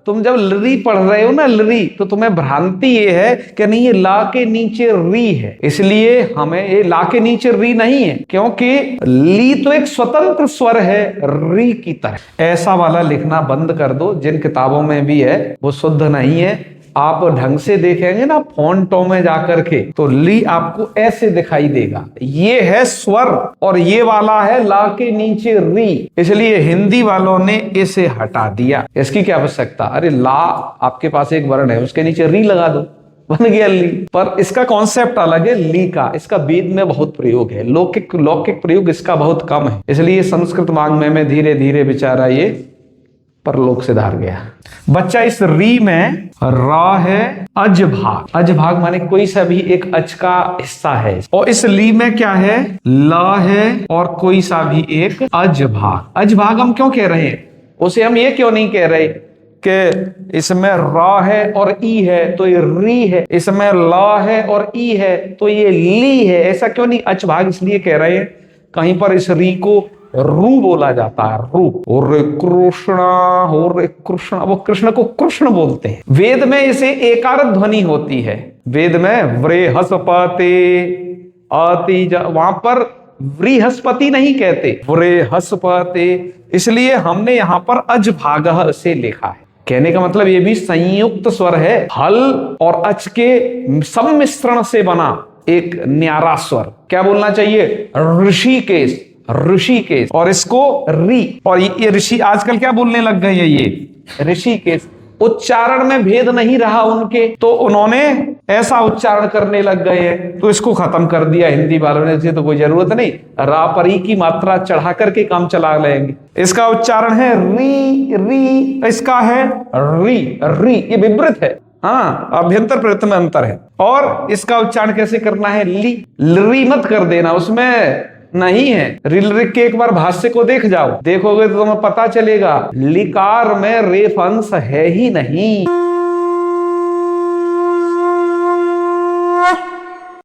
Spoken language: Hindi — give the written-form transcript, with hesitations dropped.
तुम जब लरी पढ़ रहे हो ना, लरी, तो तुम्हें भ्रांति ये है कि नहीं ये ला के नीचे री है, इसलिए हमें ये ला के नीचे री नहीं है, क्योंकि ली तो एक स्वतंत्र स्वर है री की तरह। ऐसा वाला लिखना बंद कर दो, जिन किताबों में भी है वो शुद्ध नहीं है। आप ढंग से देखेंगे ना फॉन्टों में जाकर के, तो ली आपको ऐसे दिखाई देगा, ये है स्वर और ये वाला है ला के नीचे री, इसलिए हिंदी वालों ने इसे हटा दिया। इसकी क्या आवश्यकता, अरे ला आपके पास एक वर्ण है, उसके नीचे री लगा दो, बन गया ली। पर इसका कॉन्सेप्ट अलग है ली का, इसका वेद में बहुत प्रयोग है, लौकिक प्रयोग इसका बहुत कम है, इसलिए संस्कृत वाङ्मय में धीरे धीरे बेचारा ये परलोक से धार गया। बच्चा इस री में रा है अज भाग, अज भाग माने कोई सा भी एक अच का हिस्सा है, और इस ली में क्या है, ला है और कोई सा भी एक अज भाग। अज भाग हम क्यों कह रहे हैं, उसे हम ये क्यों नहीं कह रहे कि इसमें रा है और ई है तो ये री है, इसमें ला है और ई है तो ये ली है, ऐसा क्यों नहीं अच भाग इसलिए कह रहे हैं। कहीं पर इस री को रू बोला जाता है, रू, और कृष्णा, और कृष्ण, वो कृष्ण को कृष्ण बोलते हैं। वेद में इसे एकार ध्वनि होती है, वेद में व्रेहस्पति आति, वहां पर व्रीहस्पति नहीं कहते, व्रेहस्पति, इसलिए हमने यहां पर अज भाग से लिखा है। कहने का मतलब ये भी संयुक्त स्वर है, हल और अच के सम्मिश्रण से बना एक न्यारा स्वर। क्या बोलना चाहिए, ऋषिकेश, ऋषिकेश, और इसको री, और ये ऋषि आजकल क्या बोलने लग गए हैं, ये ऋषिकेश। उच्चारण में भेद नहीं रहा उनके, तो उन्होंने ऐसा उच्चारण करने लग गए हैं, तो इसको खत्म कर दिया हिंदी वालों ने, तो कोई जरूरत नहीं, रा पर ई की मात्रा चढ़ा करके काम चला लेंगे। इसका उच्चारण है री, री, इसका है री, री, ये विपरीत है, हाँ, अभ्यंतर प्रयत्न में अंतर है। और इसका उच्चारण कैसे करना है, ली, लरी मत कर देना, उसमें नहीं है। रिलरिक के एक बार भाष्य को देख जाओ, देखोगे तो तुम्हें पता चलेगा लिकार में रेफ अंश है ही नहीं।